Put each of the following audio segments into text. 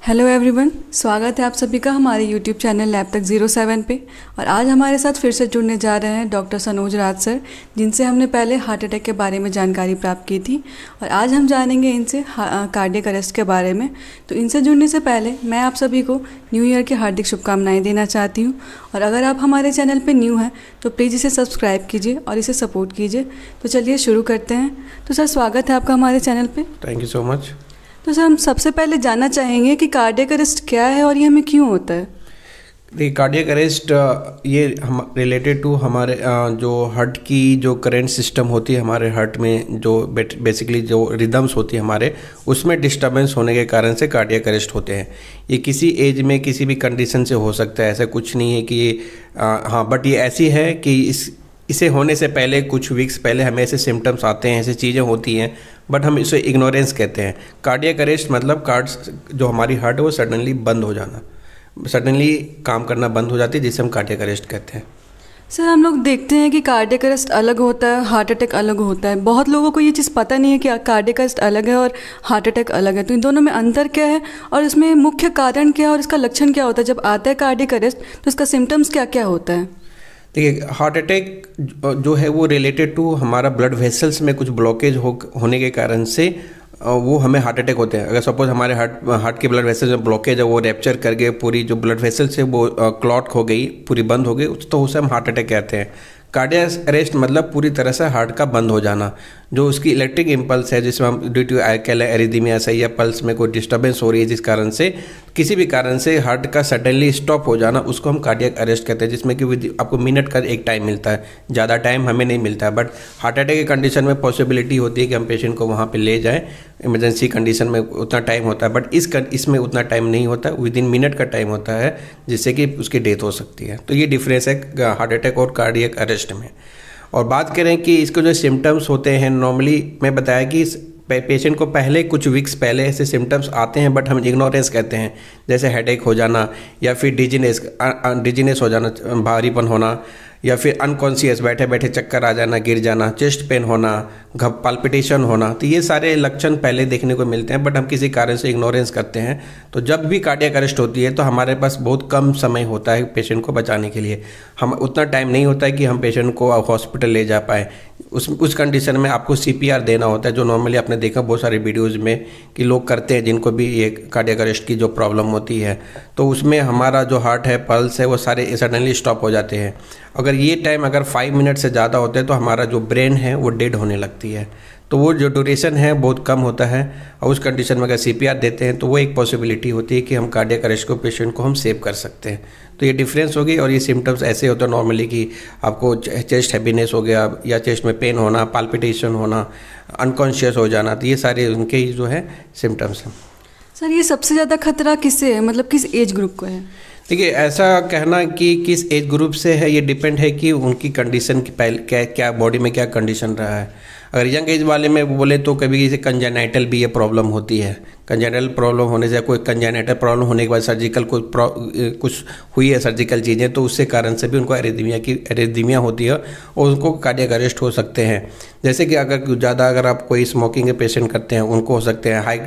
Hello everyone, स्वागत है आप सभी का हमारे यूट्यूब चैनल लैब तक 07 पे। और आज हमारे साथ फिर से जुड़ने जा रहे हैं डॉक्टर सनोज राज सर, जिनसे हमने पहले हार्ट अटैक के बारे में जानकारी प्राप्त की थी और आज हम जानेंगे इनसे कार्डियक अरेस्ट के बारे में। तो इनसे जुड़ने से पहले मैं आप सभी को न्यू ईयर की हार्दिक शुभकामनाएँ देना चाहती हूँ। और अगर आप हमारे चैनल पर न्यू हैं तो प्लीज़ इसे सब्सक्राइब कीजिए और इसे सपोर्ट कीजिए। तो चलिए शुरू करते हैं। तो सर, स्वागत है आपका हमारे चैनल पर। Thank you so much. तो सर, हम सबसे पहले जानना चाहेंगे कि कार्डियक अरेस्ट क्या है और ये हमें क्यों होता है। देखिए, कार्डियक अरेस्ट ये हम रिलेटेड टू हमारे जो हार्ट की जो करंट सिस्टम होती है हमारे हार्ट में, जो बेसिकली जो रिदम्स होती है हमारे, उसमें डिस्टर्बेंस होने के कारण से कार्डियक अरेस्ट होते हैं। ये किसी एज में किसी भी कंडीशन से हो सकता है, ऐसा कुछ नहीं है कि हाँ, बट ये ऐसी है कि इसे होने से पहले कुछ वीक्स पहले हमें ऐसे सिम्टम्स आते हैं, ऐसी चीज़ें होती हैं, बट हम इसे इग्नोरेंस कहते हैं। कार्डियक अरेस्ट मतलब जो हमारी हार्ट है वो सडनली बंद हो जाना, सडनली काम करना बंद हो जाती है, जिसे हम कार्डियक अरेस्ट कहते हैं। सर, हम लोग देखते हैं कि कार्डियक अरेस्ट अलग होता है, हार्ट अटैक अलग होता है। बहुत लोगों को ये चीज़ पता नहीं है कि कार्डियक अरेस्ट अलग है और हार्ट अटैक अलग है। तो इन दोनों में अंतर क्या है और इसमें मुख्य कारण क्या है और इसका लक्षण क्या होता है? जब आता है कार्डियक अरेस्ट तो इसका सिम्टम्स क्या क्या होता है? देखिए, हार्ट अटैक जो है वो रिलेटेड टू हमारा ब्लड वेसल्स में कुछ ब्लॉकेज होने के कारण से वो हमें हार्ट अटैक होते हैं। अगर सपोज हमारे हार्ट के ब्लड वेसल्स में ब्लॉकेज है, वो रैप्चर कर गए, पूरी जो ब्लड वेसल्स है वो क्लॉट हो गई, पूरी बंद हो गई, तो उसे हम हार्ट अटैक कहते हैं। कार्डियक अरेस्ट मतलब पूरी तरह से हार्ट का बंद हो जाना, जो उसकी इलेक्ट्रिक इम्पल्स है, जिसमें हम ड्यू टू एरिथमिया से या पल्स में कोई डिस्टर्बेंस हो रही है, जिस कारण से किसी भी कारण से हार्ट का सडनली स्टॉप हो जाना, उसको हम कार्डियक अरेस्ट कहते हैं। जिसमें कि आपको मिनट का एक टाइम मिलता है, ज़्यादा टाइम हमें नहीं मिलता है। बट हार्ट अटैक की कंडीशन में पॉसिबिलिटी होती है कि हम पेशेंट को वहाँ पे ले जाएं, इमरजेंसी कंडीशन में उतना टाइम होता है, बट इसमें उतना टाइम नहीं होता, विद इन मिनट का टाइम होता है, जिससे कि उसकी डेथ हो सकती है। तो ये डिफरेंस है हार्ट अटैक और कार्डियक अरेस्ट में। और बात करें कि इसको जो सिम्टम्स होते हैं, नॉर्मली मैं बताया कि पेशेंट को पहले कुछ वीक्स पहले ऐसे सिम्टम्स आते हैं, बट हम इग्नोरेंस कहते हैं। जैसे हेडेक हो जाना या फिर डिजीनेस हो जाना, भारीपन होना, या फिर अनकॉन्शियस बैठे बैठे चक्कर आ जाना, गिर जाना, चेस्ट पेन होना, पाल्पिटेशन होना। तो ये सारे लक्षण पहले देखने को मिलते हैं, बट हम किसी कारण से इग्नोरेंस करते हैं। तो जब भी कार्डियक अरेस्ट होती है तो हमारे पास बहुत कम समय होता है पेशेंट को बचाने के लिए। हम उतना टाइम नहीं होता है कि हम पेशेंट को हॉस्पिटल ले जा पाए। उस कंडीशन में आपको CPR देना होता है, जो नॉर्मली आपने देखा बहुत सारे वीडियोज़ में कि लोग करते हैं, जिनको भी ये कार्डियक अरेस्ट की जो प्रॉब्लम होती है। तो उसमें हमारा जो हार्ट है, पल्स है, वो सारे सडनली स्टॉप हो जाते हैं। अगर ये टाइम अगर 5 मिनट से ज़्यादा होते हैं तो हमारा जो ब्रेन है वो डेड होने लगती है। तो वो जो ड्यूरेशन है बहुत कम होता है, और उस कंडीशन में अगर CPR देते हैं तो वो एक पॉसिबिलिटी होती है कि हम कार्डियक अरेस्ट को पेशेंट को हम सेव कर सकते हैं। तो ये डिफरेंस होगी। और ये सिम्टम्स ऐसे होते हैं नॉर्मली कि आपको चेस्ट हैवीनेस हो गया, या चेस्ट में पेन होना, पाल्पिटेशन होना, अनकॉन्शियस हो जाना, तो ये सारे उनके जो है सिम्टम्स हैं। सर, ये सबसे ज़्यादा खतरा किससे है, मतलब किस एज ग्रुप को है? देखिए, ऐसा कहना कि किस एज ग्रुप से है, ये डिपेंड है कि उनकी कंडीशन की पहले क्या बॉडी में क्या कंडीशन रहा है। अगर यंग एज वाले में बोले तो कभी किसी कंजेनाइटल भी ये प्रॉब्लम होती है। कंजेनाइटल प्रॉब्लम होने से, कोई कंजेनाइटल प्रॉब्लम होने के बाद सर्जिकल कुछ हुई है, सर्जिकल चीज़ें, तो उससे कारण से भी उनको एरिथमिया होती है और उनको कार्डियक अरेस्ट हो सकते हैं। जैसे कि अगर आप कोई स्मोकिंग के पेशेंट करते हैं, उनको हो सकते हैं। हाई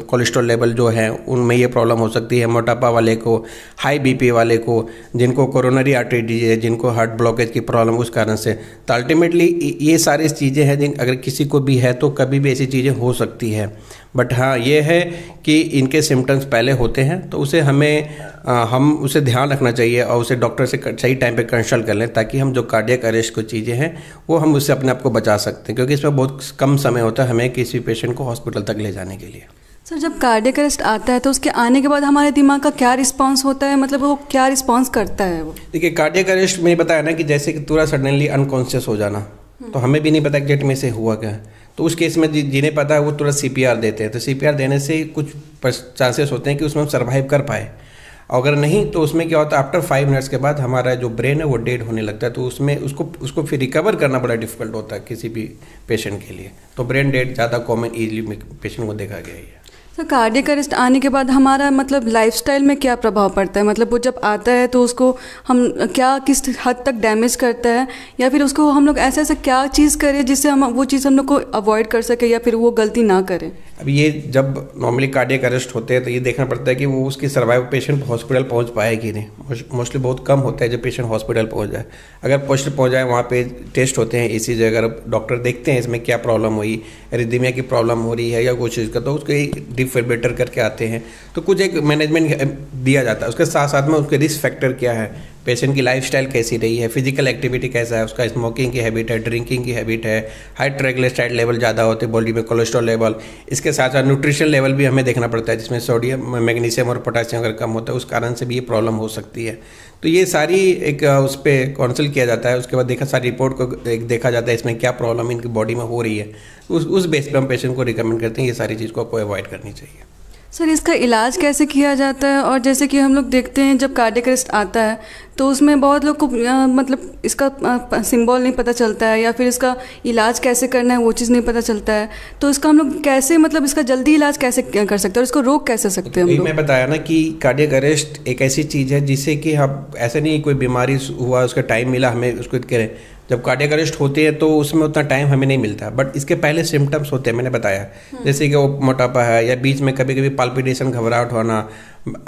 कोलेस्ट्रॉल लेवल जो है उनमें ये प्रॉब्लम हो सकती है। मोटापा वाले को, हाई BP वाले को, जिनको कोरोनरी आर्टरी डिजीज है, जिनको हार्ट ब्लॉकेज की प्रॉब्लम उस कारण से। तो अल्टीमेटली ये सारी चीज़ें हैं, अगर किसी को भी है तो कभी भी ऐसी चीज़ें हो सकती है। बट हाँ, ये है कि इनके सिम्टम्स पहले होते हैं तो उसे हम उसे ध्यान रखना चाहिए और उसे डॉक्टर से सही टाइम पे कंसल्ट कर लें, ताकि हम जो कार्डियक अरेस्ट को चीज़ें हैं वो हम उससे अपने आप को बचा सकते हैं, क्योंकि इसमें बहुत कम समय होता है हमें किसी पेशेंट को हॉस्पिटल तक ले जाने के लिए। सर, जब कार्डियक अरेस्ट आता है तो उसके आने के बाद हमारे दिमाग का क्या रिस्पांस होता है, मतलब वो क्या रिस्पांस करता है वो? देखिए, कार्डियक अरेस्ट में बताया ना कि जैसे कि पूरा सडनली अनकॉन्शियस हो जाना, तो हमें भी नहीं पता एग्जैक्ट में से हुआ क्या। तो उस केस में जिन्हें पता है वो तुरंत CPR देते हैं। तो CPR देने से कुछ चांसेस होते हैं कि उसमें हम सर्वाइव कर पाए। अगर नहीं तो उसमें क्या होता है, आफ्टर 5 मिनट्स के बाद हमारा जो ब्रेन है वो डेड होने लगता है। तो उसमें उसको फिर रिकवर करना बड़ा डिफिकल्ट होता है किसी भी पेशेंट के लिए। तो ब्रेन डेड ज़्यादा कॉमन ईजिली पेशेंट को देखा गया है। सर, कार्डियक अरेस्ट आने के बाद हमारा मतलब लाइफस्टाइल में क्या प्रभाव पड़ता है? मतलब वो जब आता है तो उसको हम किस हद तक डैमेज करता है, या फिर उसको हम लोग ऐसा क्या चीज़ करें जिससे हम वो चीज़ हम लोग को अवॉइड कर सके या फिर वो गलती ना करें? अब ये जब नॉर्मली कार्डियक अरेस्ट होते हैं तो ये देखना पड़ता है कि वो उसकी सर्वाइव पेशेंट हॉस्पिटल पहुंच पाए कि नहीं। मोस्टली बहुत कम होता है जब पेशेंट हॉस्पिटल पहुंच जाए। अगर हॉस्पिटल पहुंच जाए, वहाँ पे टेस्ट होते हैं ECG, अगर डॉक्टर देखते हैं इसमें क्या प्रॉब्लम हुई, एरिथमिया की प्रॉब्लम हो रही है या कुछ चीज़ का, तो उसको एक डिफिब्रिलेटर करके आते हैं, तो कुछ एक मैनेजमेंट दिया जाता है। उसके साथ साथ में उसके रिस्क फैक्टर क्या है, पेशेंट की लाइफस्टाइल कैसी रही है, फिजिकल एक्टिविटी कैसा है, उसका स्मोकिंग की हैबिट है, ड्रिंकिंग की हैबिट है, हाई ट्राइग्लिसराइड लेवल ज़्यादा होते हैं बॉडी में, कोलेस्ट्रॉल लेवल, इसके साथ साथ न्यूट्रिशन लेवल भी हमें देखना पड़ता है, जिसमें सोडियम, मैग्नीशियम और पोटासियम अगर कम होता है उस कारण से भी ये प्रॉब्लम हो सकती है। तो ये सारी एक उस पर काउंसिल किया जाता है। उसके बाद देखा सारी रिपोर्ट को एक देखा जाता है इसमें क्या प्रॉब्लम इनकी बॉडी में हो रही है, उस बेस पे हम पेशेंट को रिकमेंड करते हैं ये सारी चीज़ को आपको अवॉइड करनी चाहिए। सर, इसका इलाज कैसे किया जाता है? और जैसे कि हम लोग देखते हैं जब कार्डियक अरेस्ट आता है तो उसमें बहुत लोग को मतलब इसका सिंबल नहीं पता चलता है, या फिर इसका इलाज कैसे करना है वो चीज़ नहीं पता चलता है। तो इसका हम लोग कैसे, मतलब इसका जल्दी इलाज कैसे कर सकते हैं और इसको रोक कैसे सकते हैं हम लोग? मैं बताया ना कि कार्डियक अरेस्ट एक ऐसी चीज़ है जिससे कि हम ऐसे नहीं कोई बीमारी हुआ उसका टाइम मिला हमें उसको करें। जब कार्डियक अरेस्ट होती है तो उसमें उतना टाइम हमें नहीं मिलता, बट इसके पहले सिम्टम्स होते हैं, मैंने बताया, जैसे कि वो मोटापा है या बीच में कभी कभी पाल्पिटेशन, घबराहट होना,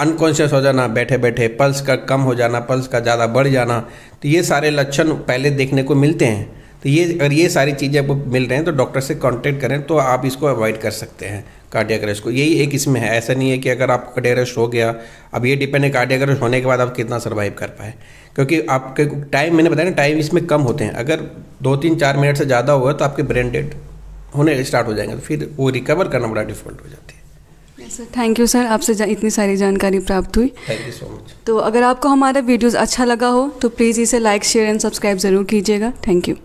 अनकॉन्शियस हो जाना बैठे बैठे, पल्स का कम हो जाना, पल्स का ज़्यादा बढ़ जाना, तो ये सारे लक्षण पहले देखने को मिलते हैं। तो ये अगर ये सारी चीज़ें आपको मिल रहे हैं तो डॉक्टर से कांटेक्ट करें तो आप इसको अवॉइड कर सकते हैं कार्डियक अरेस्ट को। यही एक इसमें है, ऐसा नहीं है कि अगर आपको कार्डियक अरेस्ट हो गया, अब ये डिपेंड है कार्डियक अरेस्ट होने के बाद आप कितना सर्वाइव कर पाए, क्योंकि आपके टाइम, मैंने बताया ना, टाइम इसमें कम होते हैं। अगर 2-3-4 मिनट से ज़्यादा हुआ तो आपके ब्रेन डेड होने स्टार्ट हो जाएंगे, तो फिर वो रिकवर करना बड़ा डिफिकल्ट हो जाती है। सर, थैंक यू सर, आपसे इतनी सारी जानकारी प्राप्त हुई। Thank you so much. तो अगर आपको हमारा वीडियोज़ अच्छा लगा हो तो प्लीज़ इसे लाइक, शेयर एंड सब्सक्राइब ज़रूर कीजिएगा। Thank you.